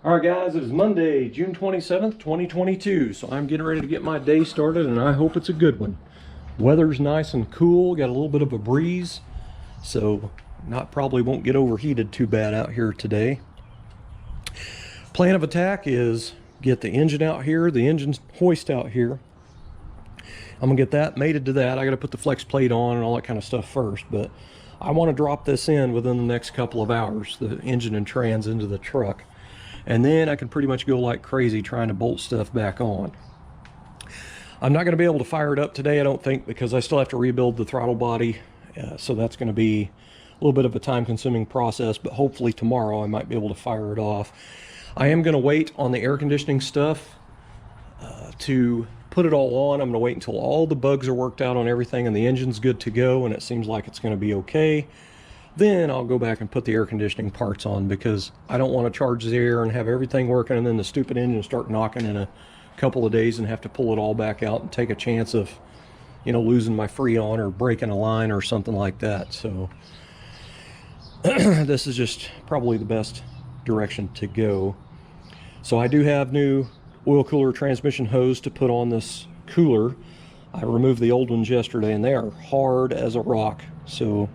All right, guys, it is Monday, June 27th, 2022. So I'm getting ready to get my day started, and I hope it's a good one. Weather's nice and cool, got a little bit of a breeze, so probably won't get overheated too bad out here today. Plan of attack is get the engine out here, the engine hoist out here. I'm gonna get that mated to that. I gotta put the flex plate on and all that kind of stuff first, but I want to drop this in within the next couple of hours, the engine and trans into the truck. And then I can pretty much go like crazy trying to bolt stuff back on. I'm not going to be able to fire it up today, I don't think, because I still have to rebuild the throttle body. So that's going to be a little bit of a time-consuming process, but hopefully tomorrow I might be able to fire it off. I am going to wait on the air conditioning stuff to put it all on. I'm going to wait until all the bugs are worked out on everything and the engine's good to go and it seems like it's going to be okay. Then I'll go back and put the air conditioning parts on, because I don't want to charge the air and have everything working and then the stupid engine start knocking in a couple of days and have to pull it all back out and take a chance of, you know, losing my Freon or breaking a line or something like that. So this is just probably the best direction to go. So I do have new oil cooler transmission hose to put on this cooler. I removed the old ones yesterday and they are hard as a rock. So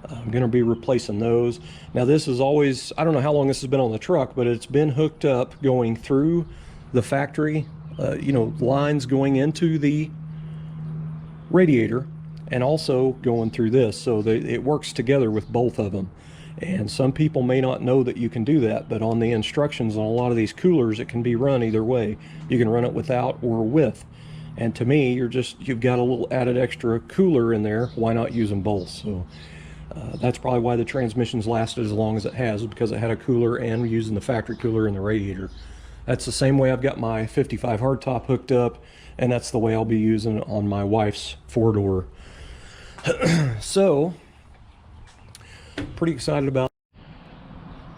I'm going to be replacing those. Now this is always, I don't know how long this has been on the truck, but it's been hooked up going through the factory, you know, lines going into the radiator and also going through this. So it works together with both of them. And some people may not know that you can do that, but on the instructions on a lot of these coolers, it can be run either way. You can run it without or with. And to me, you've got a little added extra cooler in there. Why not use them both? So that's probably why the transmission's lasted as long as it has, because it had a cooler and using the factory cooler in the radiator. That's the same way I've got my 55 hardtop hooked up, and that's the way I'll be using on my wife's four-door. So, pretty excited about it.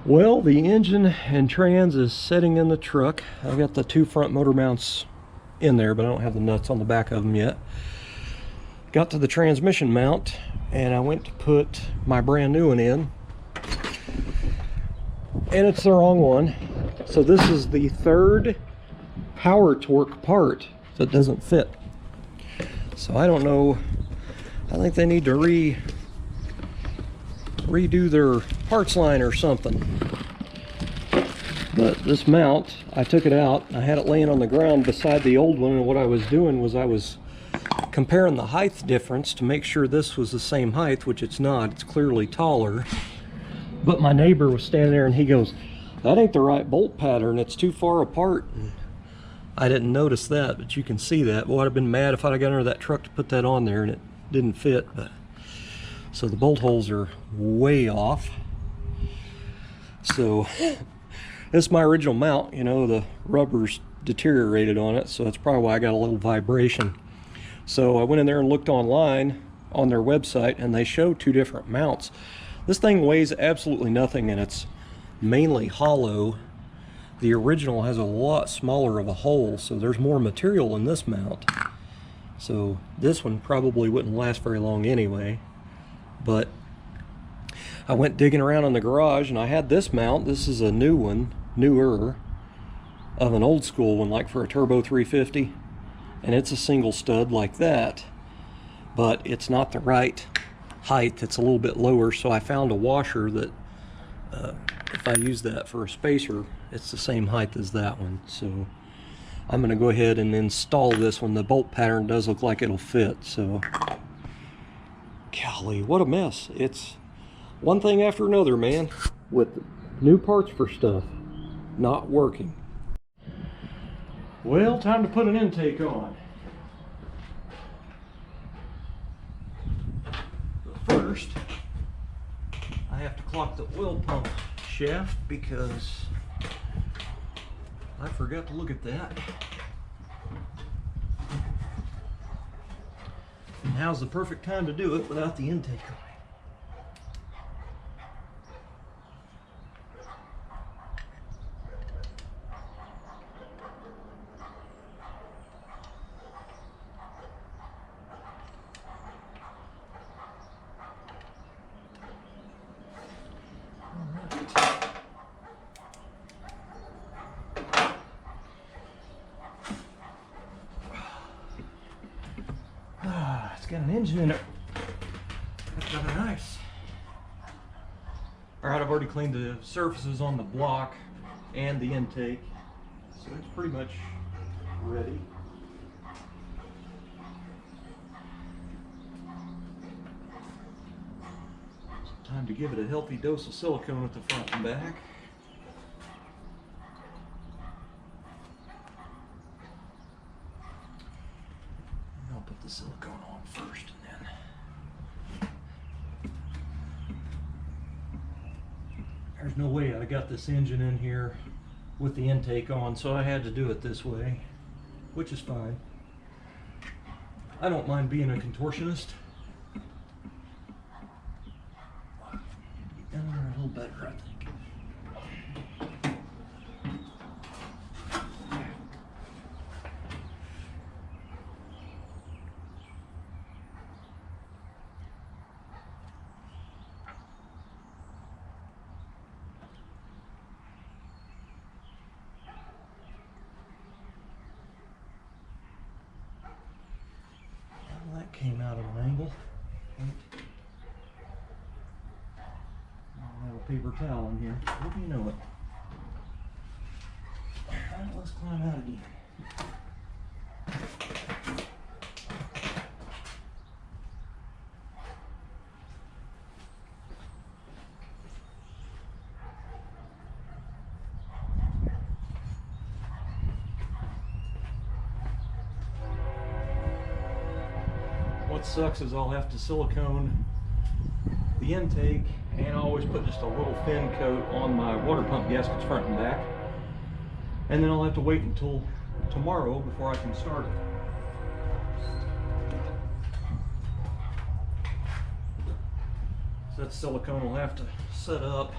Well, the engine and trans is setting in the truck. I've got the two front motor mounts in there, but I don't have the nuts on the back of them yet. Got to the transmission mount, and I went to put my brand new one in, and it's the wrong one. So this is the third power torque part that doesn't fit. So I don't know, I think they need to redo their parts line or something. But this mount, I took it out, I had it laying on the ground beside the old one, and what I was doing was I was comparing the height difference to make sure this was the same height, which it's not. It's clearly taller. But my neighbor was standing there and he goes, "That ain't the right bolt pattern, it's too far apart." And I didn't notice that, but you can see that. Boy, I'd have been mad if I'd have got under that truck to put that on there and it didn't fit. But so the bolt holes are way off. So this is my original mount, you know, the rubber's deteriorated on it, so that's probably why I got a little vibration. So I went in there and looked online on their website, and they show two different mounts. This thing weighs absolutely nothing, and it's mainly hollow. The original has a lot smaller of a hole, so there's more material in this mount. So this one probably wouldn't last very long anyway. But I went digging around in the garage, and I had this mount. This is a new one, newer, of an old school one, like for a turbo 350. And it's a single stud like that, but it's not the right height. It's a little bit lower, so I found a washer that if I use that for a spacer, it's the same height as that one. So I'm going to go ahead and install this one. The bolt pattern does look like it'll fit. So golly, what a mess. It's one thing after another, man, with new parts for stuff not working. Well, time to put an intake on. But first, I have to clock the oil pump shaft because I forgot to look at that. And now's the perfect time to do it without the intake on. got an engine in it. That's kind of nice. All right, I've already cleaned the surfaces on the block and the intake, so it's pretty much ready. Time to give it a healthy dose of silicone at the front and back. I'll put the silicone on first and then. There's no way I got this engine in here with the intake on, so I had to do it this way, which is fine. I don't mind being a contortionist. Get down there a little better, I think. Well, that came out of an angle. Paper towel in here. What do you know it? Alright, let's climb out again. What sucks is I'll have to silicone the intake, and I always put just a little thin coat on my water pump gaskets front and back, and then I'll have to wait until tomorrow before I can start it. So that silicone will have to set up.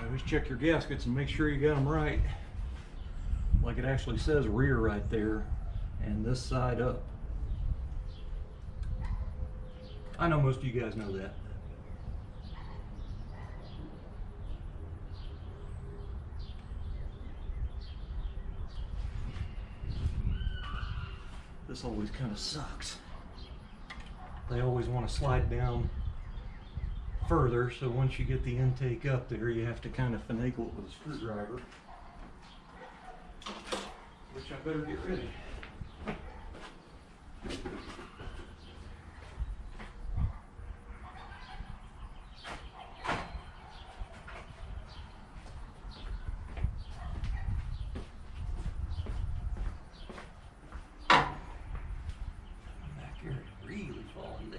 Always check your gaskets and make sure you got them right. Like it actually says rear right there, and this side up. I know most of you guys know that. This always kind of sucks. They always want to slide down further, so once you get the intake up there, you have to kind of finagle it with a screwdriver, which I better get ready. Back here is really falling down.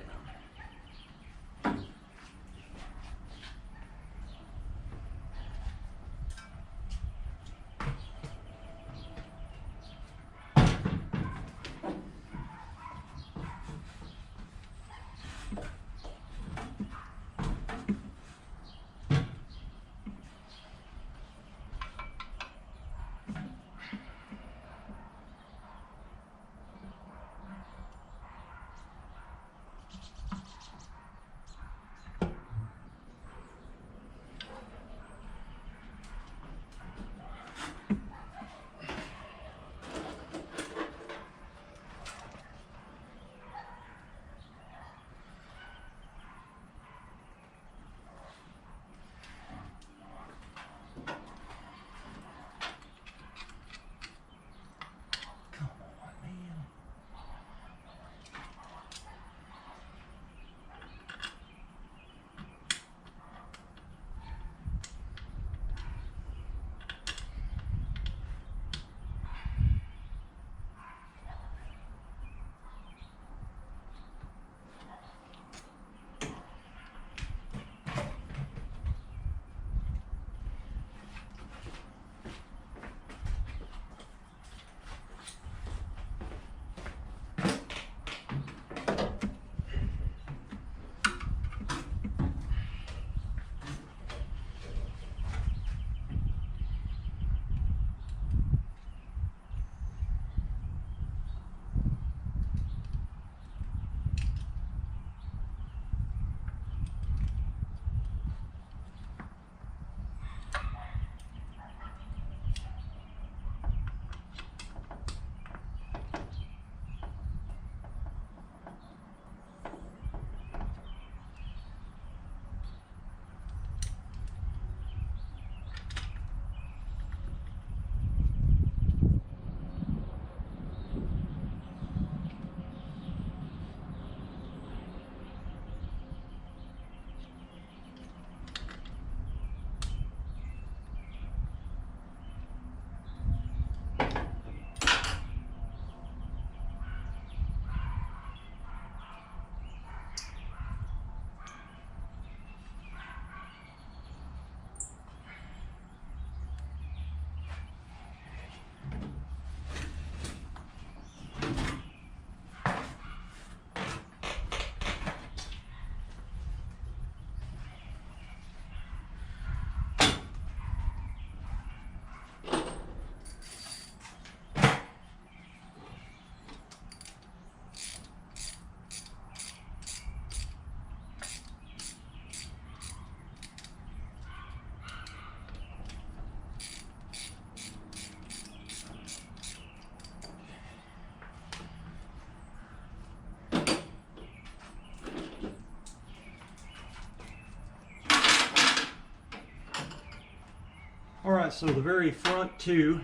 All right, so the very front two,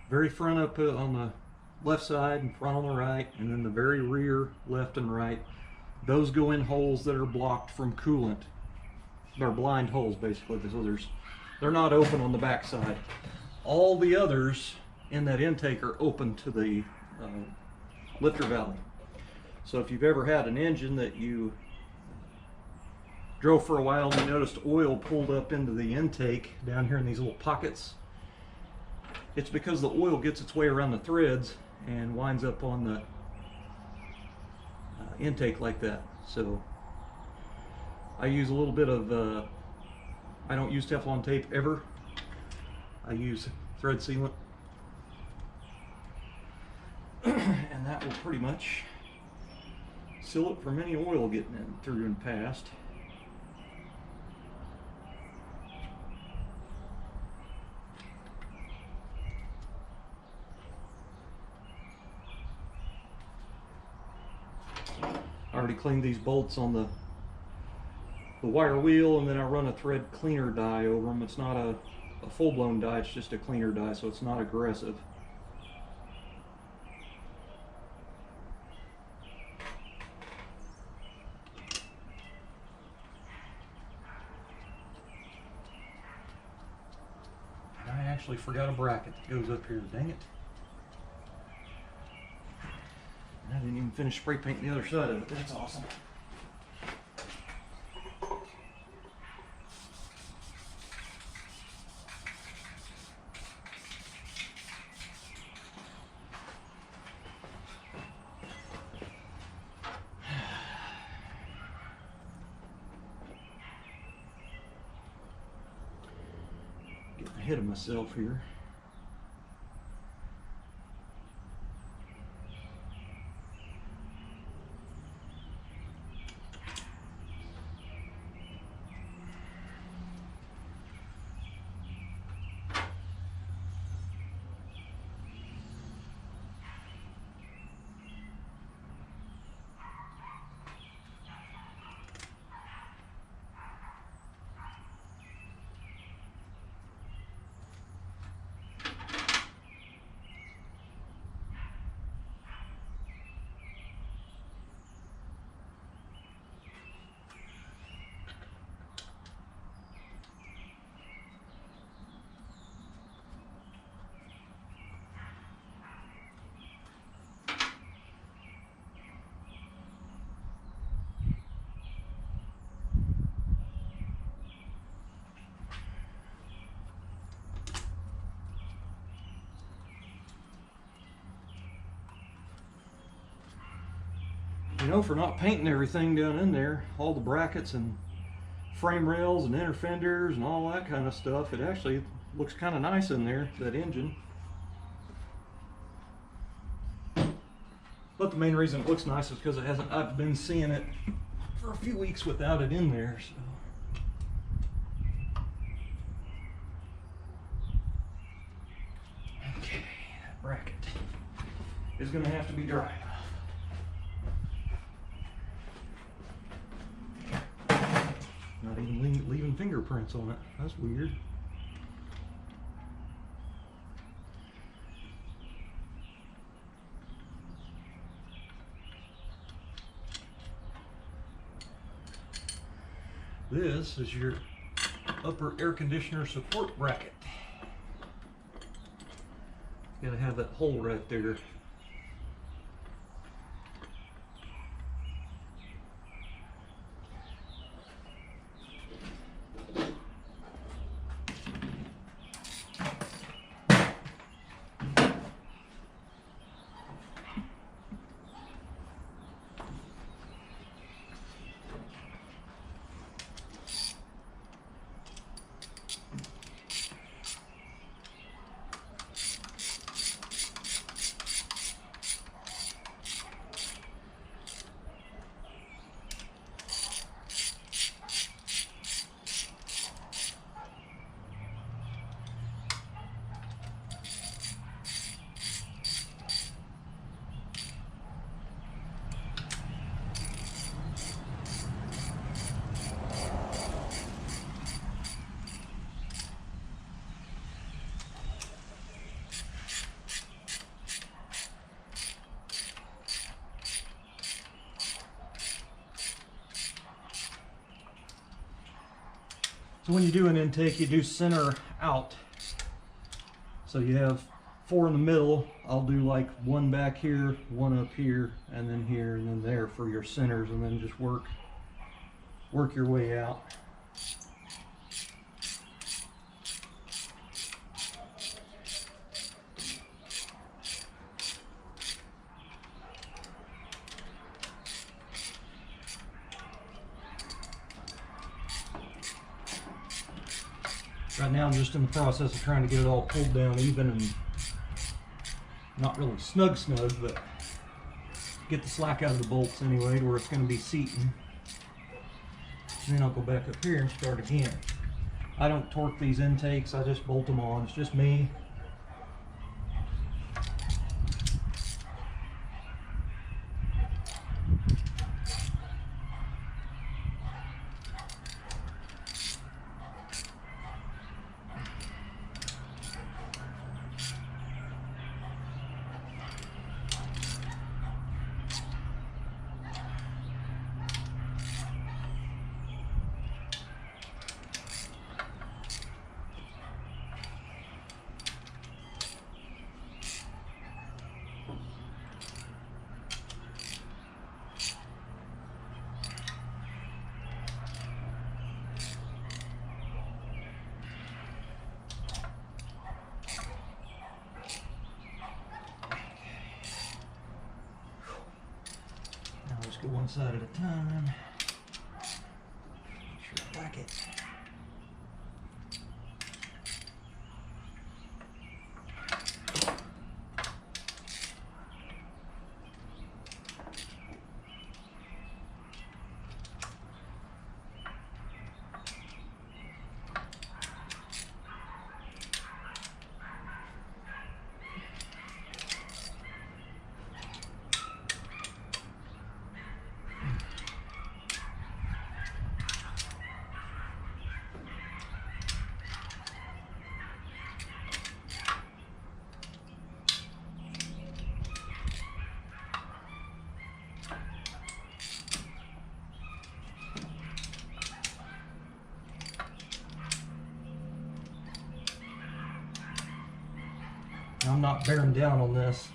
very front up on the left side and front on the right, and then the very rear left and right, those go in holes that are blocked from coolant. They're blind holes basically, so they're not open on the back side. All the others in that intake are open to the lifter valve. So if you've ever had an engine that you drove for a while and you noticed oil pulled up into the intake down here in these little pockets, it's because the oil gets its way around the threads and winds up on the intake like that. So I use a little bit of, I don't use Teflon tape ever. I use thread sealant. And that will pretty much seal it from any oil getting in through and past. I already cleaned these bolts on the wire wheel, and then I run a thread cleaner dye over them. It's not a full-blown dye, it's just a cleaner dye, so it's not aggressive. I actually forgot a bracket that goes up here, dang it. And I didn't even finish spray painting the other side of it. That's awesome. Getting ahead of myself here. You know, for not painting everything down in there, all the brackets and frame rails and inner fenders and all that kind of stuff, it actually looks kind of nice in there, that engine. But the main reason it looks nice is because I've been seeing it for a few weeks without it in there, so. Okay, that bracket is going to have to be dry. Not even leaving fingerprints on it. That's weird. This is your upper air conditioner support bracket. You gotta have that hole right there. So when you do an intake, you do center out. So you have 4 in the middle. I'll do like 1 back here, 1 up here, and then here, and then there for your centers, and then just work your way out. Right now I'm just in the process of trying to get it all pulled down even and not really snug, but get the slack out of the bolts anyway to where it's going to be seating. And then I'll go back up here and start again. I don't torque these intakes, I just bolt them on. It's just me. Just go one side at a time. Make sure I like it. I'm not bearing down on this.